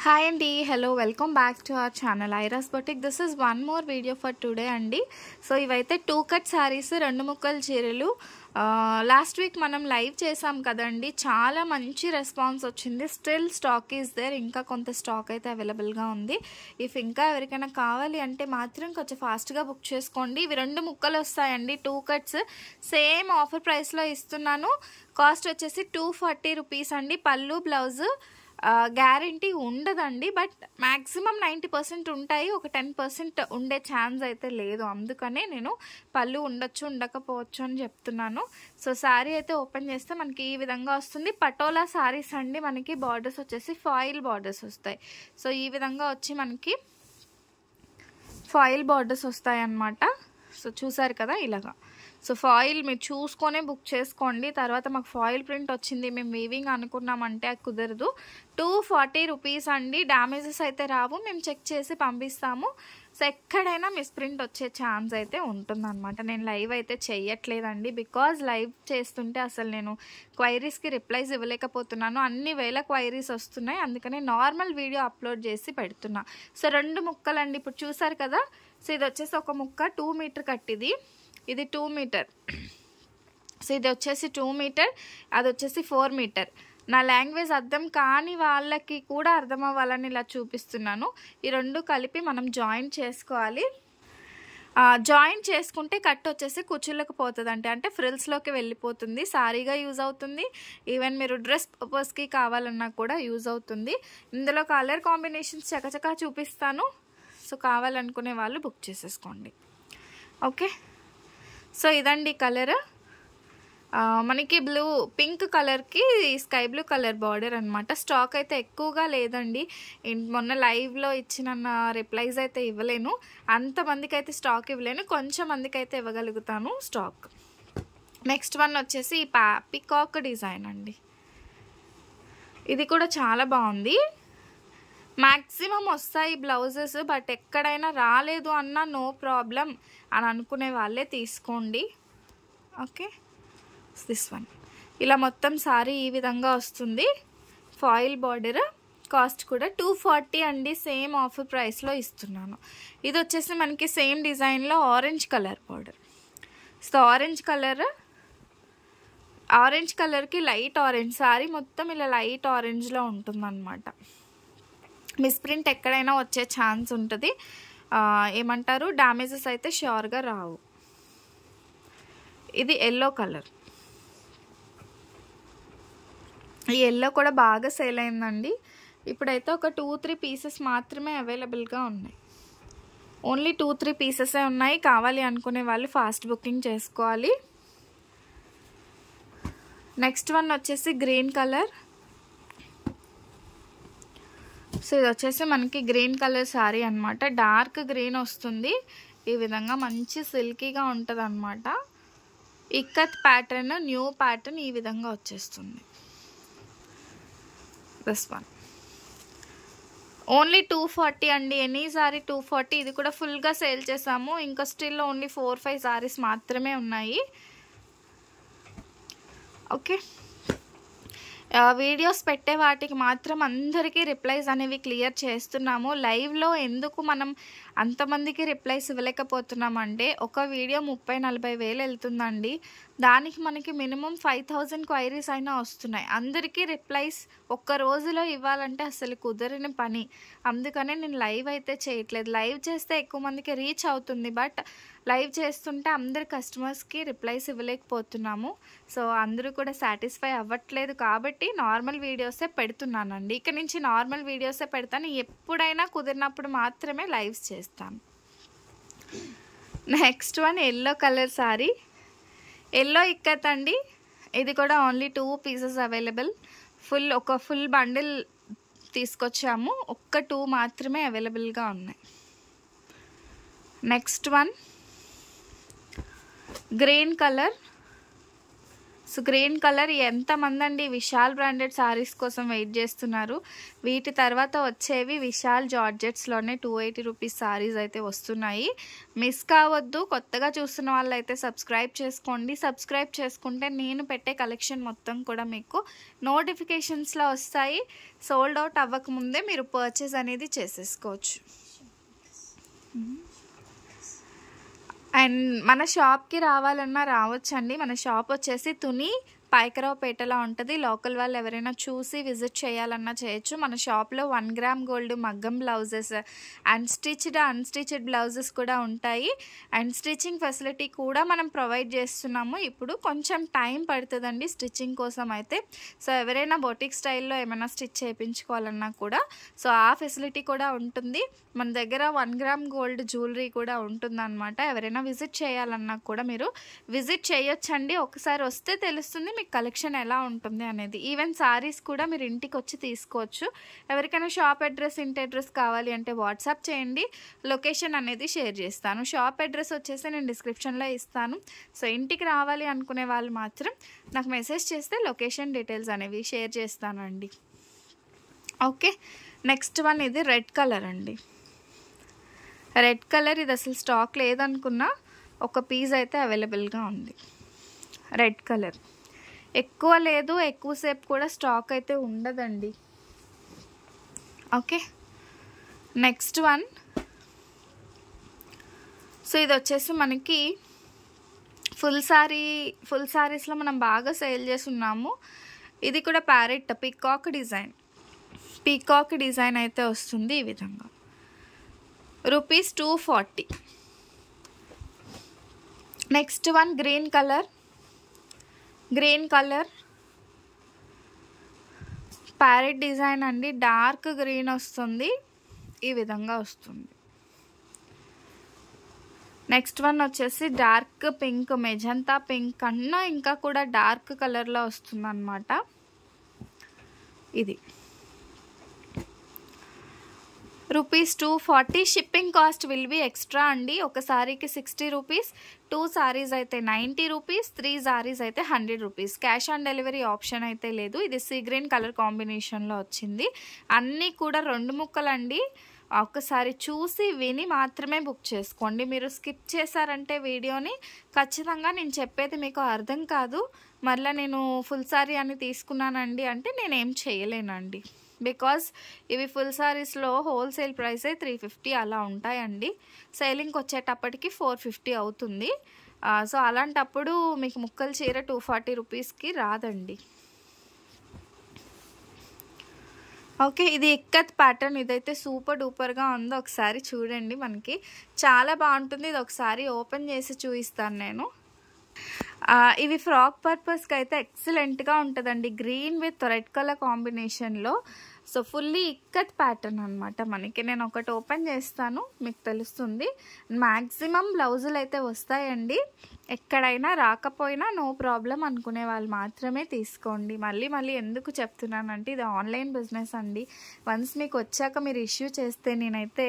Hi Andy, hello, welcome back to our channel Ira's Boutique. This is one more video for today Andy. So ఇవైతే 2 cut saris రెండు ముక్కల చీరలు last week మనం live చేసాం కదండి. చాలా మంచి రెస్పాన్స్ వచ్చింది. స్టిల్ స్టాక్ ఈస్ దేర్, ఇంకా కొంత స్టాక్ అయితే అవైలబుల్గా ఉంది. ఇఫ్ ఇంకా ఎవరికైనా కావాలి అంటే మాత్రం కొంచెం ఫాస్ట్గా బుక్ చేసుకోండి. ఇవి రెండు ముక్కలు వస్తాయండి, 2 కట్స్ సేమ్ ఆఫర్ ప్రైస్లో ఇస్తున్నాను. కాస్ట్ వచ్చేసి 240 రూపీస్ అండి. పళ్ళు బ్లౌజ్ గ్యారంటీ ఉండదండి, బట్ మ్యాక్సిమం 90% ఉంటాయి. ఒక 10% ఉండే ఛాన్స్ అయితే లేదు. అందుకనే నేను పళ్ళు ఉండొచ్చు ఉండకపోవచ్చు అని చెప్తున్నాను. సో శారీ అయితే ఓపెన్ చేస్తే మనకి ఈ విధంగా వస్తుంది. పటోలా శారీస్ అండి. మనకి బార్డర్స్ వచ్చేసి ఫాయిల్ బార్డర్స్ వస్తాయి. సో ఈ విధంగా వచ్చి మనకి ఫాయిల్ బార్డర్స్ వస్తాయి అన్నమాట. సో చూసారు కదా ఇలాగా. సో ఫాయిల్ మీరు చూసుకొనే బుక్ చేసుకోండి. తర్వాత మాకు ఫాయిల్ ప్రింట్ వచ్చింది, మేము వీవింగ్ అనుకున్నామంటే అది కుదరదు. 240 రూపీస్ అండి. డ్యామేజెస్ అయితే రావు, మేము చెక్ చేసి పంపిస్తాము. సో ఎక్కడైనా మిస్ప్రింట్ వచ్చే ఛాన్స్ అయితే ఉంటుందన్నమాట. నేను లైవ్ అయితే చెయ్యట్లేదండి, బికాజ్ లైవ్ చేస్తుంటే అసలు నేను క్వైరీస్కి రిప్లైస్ ఇవ్వలేకపోతున్నాను. అన్ని వేల క్వైరీస్ వస్తున్నాయి, అందుకని నార్మల్ వీడియో అప్లోడ్ చేసి పెడుతున్నా. సో రెండు ముక్కలండి, ఇప్పుడు చూసారు కదా. సో ఇది వచ్చేసి ఒక ముక్క 2 మీటర్ కట్టిది, ఇది 2 మీటర్. సో ఇది వచ్చేసి 2 మీటర్, అది వచ్చేసి 4 మీటర్. నా లాంగ్వేజ్ అర్థం కాని వాళ్ళకి కూడా అర్థం అవ్వాలని ఇలా చూపిస్తున్నాను. ఈ రెండు కలిపి మనం జాయిన్ చేసుకోవాలి. జాయిన్ చేసుకుంటే కట్ వచ్చేసి కుచ్చులకు పోతుంది, అంటే ఫ్రిల్స్లోకి వెళ్ళిపోతుంది. సారీగా యూజ్ అవుతుంది, ఈవెన్ మీరు డ్రెస్ పర్పస్కి కావాలన్నా కూడా యూజ్ అవుతుంది. ఇందులో కలర్ కాంబినేషన్స్ చకచకా చూపిస్తాను. సో కావాలనుకునే వాళ్ళు బుక్ చేసేసుకోండి. ఓకే, సో ఇదండి కలర్. మనకి పింక్ కలర్కి స్కై బ్లూ కలర్ బార్డర్ అనమాట. స్టాక్ అయితే ఎక్కువగా లేదండి. మొన్న లైవ్లో ఇచ్చిన రిప్లైస్ అయితే ఇవ్వలేను, అంతమందికి అయితే స్టాక్ ఇవ్వలేను, కొంచెం మందికి అయితే ఇవ్వగలుగుతాను స్టాక్. నెక్స్ట్ వన్ వచ్చేసి పికాక్ డిజైన్ అండి. ఇది కూడా చాలా బాగుంది. మ్యాక్సిమం వస్తాయి బ్లౌజెస్, బట్ ఎక్కడైనా రాలేదు అన్నా నో ప్రాబ్లం అని అనుకునే వాళ్ళే తీసుకోండి. ఓకే, దిస్ వన్ ఇలా మొత్తం సారీ ఈ విధంగా వస్తుంది. ఫాయిల్ బార్డర్, కాస్ట్ కూడా 240 అండి. సేమ్ ఆఫర్ ప్రైస్లో ఇస్తున్నాను. ఇది వచ్చేసి మనకి సేమ్ డిజైన్లో orange colour border. So orange కలర్కి లైట్ ఆరెంజ్, సారీ మొత్తం ఇలా లైట్ ఆరెంజ్లో ఉంటుందన్నమాట. మిస్ప్రింట్ ఎక్కడైనా వచ్చే ఛాన్స్ ఉంటుంది. ఏమంటారు, డ్యామేజెస్ అయితే ష్యూర్గా రావు. ఇది ఎల్లో కలర్. ఈ ఎల్లో కూడా బాగా సేల్ అయిందండి. ఇప్పుడైతే ఒక 2-3 పీసెస్ మాత్రమే అవైలబుల్గా ఉన్నాయి. ఓన్లీ 2-3 పీసెసే ఉన్నాయి. కావాలి అనుకునే వాళ్ళు ఫాస్ట్ బుకింగ్ చేసుకోవాలి. నెక్స్ట్ వన్ వచ్చేసి గ్రీన్ కలర్. సో ఇది వచ్చేసి మనకి గ్రీన్ కలర్ శారీ అనమాట. డార్క్ గ్రీన్ వస్తుంది. ఈ విధంగా మంచి సిల్కీగా ఉంటుంది అనమాట. ఇక్కత్ ప్యాటర్న్, న్యూ ప్యాటర్న్ ఈ విధంగా వచ్చేస్తుంది. దిస్ వన్ ఓన్లీ 240 అండి. Any sorry 240. ఇది కూడా ఫుల్గా సేల్ చేసాము, ఇంకా స్టిల్ ఓన్లీ 4-5 సారీస్ మాత్రమే ఉన్నాయి. ఓకే, వీడియోస్ పెట్టే వాటికి మాత్రం అందరికీ రిప్లైస్ అనేవి క్లియర్ చేస్తున్నాము. లైవ్లో ఎందుకు మనం అంతమందికి రిప్లైస్ ఇవ్వలేకపోతున్నామంటే ఒక వీడియో 30-40 వేలు వెళ్తుందండి. దానికి మనకి మినిమం 5000 క్వైరీస్ అయినా వస్తున్నాయి. అందరికీ రిప్లైస్ ఒక్క రోజులో ఇవ్వాలంటే అసలు కుదరని పని. అందుకనే నేను లైవ్ అయితే చేయట్లేదు. లైవ్ చేస్తే ఎక్కువ మందికి రీచ్ అవుతుంది, బట్ లైవ్ చేస్తుంటే అందరి కస్టమర్స్కి రిప్లైస్ ఇవ్వలేకపోతున్నాము. సో అందరూ కూడా సాటిస్ఫై అవ్వట్లేదు కాబట్టి నార్మల్ వీడియోసే పెడుతున్నానండి. ఇక నుంచి నార్మల్ వీడియోసే పెడతాను. ఎప్పుడైనా కుదిరినప్పుడు మాత్రమే లైవ్స్ చేస్తాను. Next one yellow colour sorry. Yellow ikat అండి. ఇది కూడా ఓన్లీ 2 పీసెస్ అవైలబుల్. ఒక ఫుల్ బండిల్ తీసుకొచ్చాము, ఒక్క 2 మాత్రమే అవైలబుల్గా ఉన్నాయి. Next one green colour. So green colour ఎంతమంది అండి విశాల్ బ్రాండెడ్ సారీస్ కోసం వెయిట్ చేస్తున్నారు. వీటి తర్వాత వచ్చేవి విశాల్ జార్జెట్స్లోనే 280 రూపీస్ సారీస్ అయితే వస్తున్నాయి. మిస్ కావద్దు. కొత్తగా చూస్తున్న వాళ్ళు అయితే సబ్స్క్రైబ్ చేసుకోండి. సబ్స్క్రైబ్ చేసుకుంటే నేను పెట్టే కలెక్షన్ మొత్తం కూడా మీకు నోటిఫికేషన్స్లో వస్తాయి. సోల్డ్ అవుట్ అవ్వకముందే మీరు పర్చేస్ అనేది చేసేసుకోవచ్చు. అండ్ మన షాప్కి రావాలన్నా రావచ్చండి. మన షాప్ వచ్చేసి తుని పాయకరావుపేటలో ఉంటుంది. లోకల్ వాళ్ళు ఎవరైనా చూసి విజిట్ చేయాలన్నా చేయొచ్చు. మన షాప్లో 1 గ్రామ్ గోల్డ్ మగ్గం బ్లౌజెస్ అన్స్టిచ్డ్ బ్లౌజెస్ కూడా ఉంటాయి. అండ్ స్టిచ్చింగ్ ఫెసిలిటీ కూడా మనం ప్రొవైడ్ చేస్తున్నాము. ఇప్పుడు కొంచెం టైం పడుతుందండి స్టిచ్చింగ్ కోసం అయితే. సో ఎవరైనా బొటిక్ స్టైల్లో ఏమైనా స్టిచ్ చేయించుకోవాలన్నా కూడా సో ఆ ఫెసిలిటీ కూడా ఉంటుంది. మన దగ్గర 1 గ్రామ్ గోల్డ్ జ్యువెలరీ కూడా ఉంటుందన్నమాట. ఎవరైనా విజిట్ చేయాలన్నా కూడా మీరు విజిట్ చేయొచ్చండి. ఒకసారి వస్తే తెలుస్తుంది మీకు కలెక్షన్ ఎలా ఉంటుంది అనేది. ఈవెన్ సారీస్ కూడా మీరు ఇంటికి వచ్చి తీసుకోవచ్చు. ఎవరికైనా షాప్ అడ్రస్ ఇంటి అడ్రస్ కావాలి అంటే వాట్సాప్ చేయండి. లొకేషన్ అనేది షేర్ చేస్తాను. షాప్ అడ్రస్ వచ్చేసి నేను డిస్క్రిప్షన్లో ఇస్తాను. సో ఇంటికి రావాలి అనుకునే వాళ్ళు మాత్రం నాకు మెసేజ్ చేస్తే లొకేషన్ డీటెయిల్స్ అనేవి షేర్ చేస్తానండి. ఓకే, నెక్స్ట్ వన్ ఇది రెడ్ కలర్ అండి. రెడ్ కలర్ ఇది అసలు స్టాక్ లేదనుకున్నా ఒక పీస్ అయితే అవైలబుల్గా ఉంది. రెడ్ కలర్ ఎక్కువ లేదు, ఎక్కువసేపు కూడా స్టాక్ అయితే ఉండదండి. Okay, next one. సో ఇది వచ్చేసి మనకి ఫుల్ సారీస్లో మనం బాగా సేల్ చేసి ఉన్నాము. ఇది కూడా ప్యారెట్ పీకాక్ డిజైన్ అయితే వస్తుంది ఈ విధంగా. Rupees 240. Next one green colour parrot design అండి. డార్క్ గ్రీన్ వస్తుంది, ఈ విధంగా వస్తుంది. నెక్స్ట్ వన్ వచ్చేసి డార్క్ పింక్, మెజంతా పింక్ కన్నా ఇంకా కూడా డార్క్ కలర్లో వస్తుంది అన్నమాట. ఇది rupees 240. Shipping cost will be extra అండి. ఒక సారీకి 60 రూపీస్, 2 సారీస్ అయితే 90 రూపీస్, 3 సారీస్ అయితే 100 rupees. Cash on delivery option అయితే లేదు. ఇది సీ గ్రీన్ కలర్ కాంబినేషన్లో వచ్చింది. అన్నీ కూడా 2 ముక్కలండి. ఒక్కసారి చూసి విని మాత్రమే బుక్ చేసుకోండి. మీరు స్కిప్ చేశారంటే వీడియోని ఖచ్చితంగా నేను చెప్పేది మీకు అర్థం కాదు. మళ్ళీ నేను ఫుల్ సారీ అని తీసుకున్నానండి అంటే నేనేం చేయలేనండి. బికాజ్ ఇవి ఫుల్ సారీస్లో హోల్సేల్ ప్రైసే 350 అలా ఉంటాయండి. సేలింగ్కి వచ్చేటప్పటికి 450 అవుతుంది. సో అలాంటప్పుడు మీకు ముక్కల చీర 240 రూపీస్కి రాదండి. ఓకే, ఇది ఇక్కత్ ప్యాటర్న్. ఇదైతే సూపర్ డూపర్గా ఉందో ఒకసారి చూడండి. మనకి చాలా బాగుంటుంది. ఇది ఒకసారి ఓపెన్ చేసి చూపిస్తాను నేను. ఇవి ఫ్రాక్ పర్పస్కి అయితే ఎక్సలెంట్గా ఉంటుందండి. గ్రీన్ విత్ రెడ్ కలర్ కాంబినేషన్లో. సో ఫుల్లీ ఇక్కత్ ప్యాటర్న్ అనమాట. మనకి నేను ఒకటి ఓపెన్ చేస్తాను, మీకు తెలుస్తుంది. మ్యాక్సిమం బ్లౌజులు అయితే వస్తాయండి. ఎక్కడైనా రాకపోయినా నో ప్రాబ్లం అనుకునే వాళ్ళు మాత్రమే తీసుకోండి. మళ్ళీ ఎందుకు చెప్తున్నానంటే ఇది ఆన్లైన్ బిజినెస్ అండి. వన్స్ మీకు వచ్చాక మీరు ఇష్యూ చేస్తే నేనైతే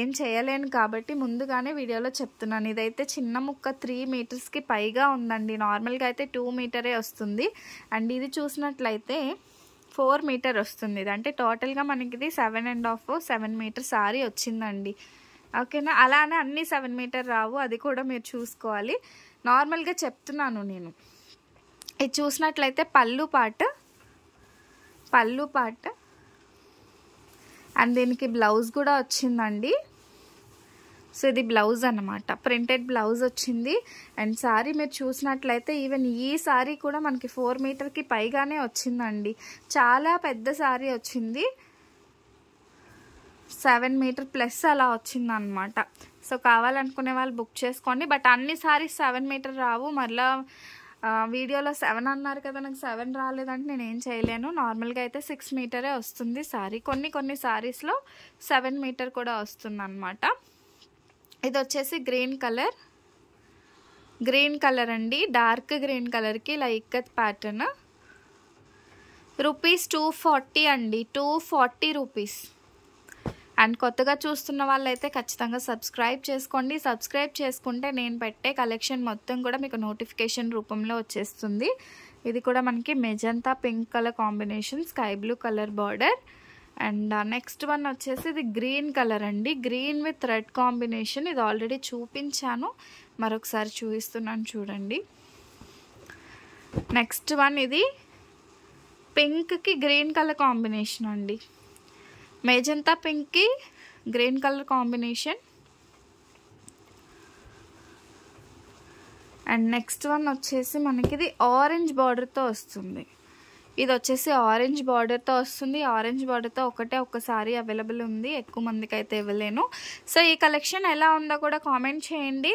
ఏం చేయలేను కాబట్టి ముందుగానే వీడియోలో చెప్తున్నాను. ఇదైతే చిన్న ముక్క 3 మీటర్స్కి పైగా ఉందండి. నార్మల్గా అయితే 2 మీటరే వస్తుంది. అండ్ ఇది చూసినట్లయితే 4 మీటర్ వస్తుంది. ఇది అంటే టోటల్గా మనకి ఇది 7.5 మీటర్ సారీ వచ్చిందండి. ఓకేనా, అలానే అన్నీ 7 మీటర్ రావు, అది కూడా మీరు చూసుకోవాలి. నార్మల్గా చెప్తున్నాను నేను. ఇది చూసినట్లయితే పళ్ళు పార్ట్ అండ్ దీనికి బ్లౌజ్ కూడా వచ్చిందండి. సో ఇది బ్లౌజ్ అన్నమాట, ప్రింటెడ్ బ్లౌజ్ వచ్చింది. అండ్ సారీ మీరు చూసినట్లయితే ఈవెన్ ఈ సారీ కూడా మనకి 4 మీటర్కి పైగానే వచ్చిందండి. చాలా పెద్ద సారీ వచ్చింది, 7 మీటర్ ప్లస్ అలా వచ్చింది అనమాట. సో కావాలనుకునే వాళ్ళు బుక్ చేసుకోండి. బట్ అన్ని సారీస్ 7 మీటర్ రావు. మళ్ళీ వీడియోలో 7 అన్నారు కదా, నాకు 7 రాలేదంటే నేను ఏం చేయలేను. నార్మల్గా అయితే 6 మీటరే వస్తుంది సారీ. కొన్ని సారీస్లో 7 మీటర్ కూడా వస్తుంది అనమాట. ఇది వచ్చేసి గ్రీన్ కలర్ అండి. డార్క్ గ్రీన్ కలర్కి ఇలా ఇక్కత్ ప్యాటర్న్. రూపీస్ 240 అండి, 240 రూపీస్. అండ్ కొత్తగా చూస్తున్న వాళ్ళైతే ఖచ్చితంగా సబ్స్క్రైబ్ చేసుకోండి. సబ్స్క్రైబ్ చేసుకుంటే నేను పెట్టే కలెక్షన్ మొత్తం కూడా మీకు నోటిఫికేషన్ రూపంలో వచ్చేస్తుంది. ఇది కూడా మనకి magenta pink colour combination, sky blue colour border. And next one వచ్చేసి ఇది గ్రీన్ కలర్ అండి, గ్రీన్ విత్ రెడ్ కాంబినేషన్. ఇది ఆల్రెడీ చూపించాను, మరొకసారి చూపిస్తున్నాను చూడండి. నెక్స్ట్ వన్ ఇది పింక్కి గ్రీన్ కలర్ కాంబినేషన్ అండి, మెజంతా పింక్కి green colour combination. And next one వచ్చేసి మనకి ఇది ఆరెంజ్ బార్డర్తో వస్తుంది. ఇది వచ్చేసి ఆరెంజ్ బార్డర్తో వస్తుంది. ఆరెంజ్ బార్డర్తో ఒక్కసారి అవైలబుల్ ఉంది, ఎక్కువ మందికి అయితే ఇవ్వలేను. సో ఈ కలెక్షన్ ఎలా ఉందో కూడా కామెంట్ చేయండి.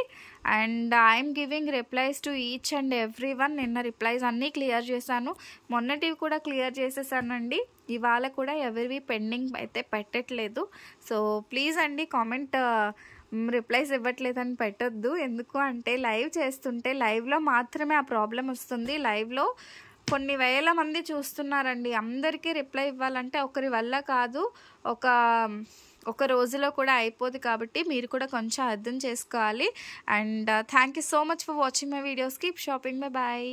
And I'm giving replies to each and every one. నిన్న రిప్లైస్ అన్నీ క్లియర్ చేశాను, మొన్నటివి కూడా క్లియర్ చేసేసానండి. ఇవాళ కూడా ఎవరివి పెండింగ్ అయితే పెట్టట్లేదు. సో ప్లీజ్ అండి కామెంట్ రిప్లైస్ ఇవ్వట్లేదని పెట్టొద్దు. ఎందుకు అంటే లైవ్ చేస్తుంటే లైవ్లో మాత్రమే ఆ ప్రాబ్లం వస్తుంది. లైవ్లో కొన్ని వేల మంది చూస్తున్నారండి, అందరికీ రిప్లై ఇవ్వాలంటే ఒకరి వల్ల కాదు, ఒక రోజులో కూడా అయిపోదు. కాబట్టి మీరు కూడా కొంచెం అర్థం చేసుకోవాలి. And thank you so much for watching my videos. Keep shopping. Bye bye.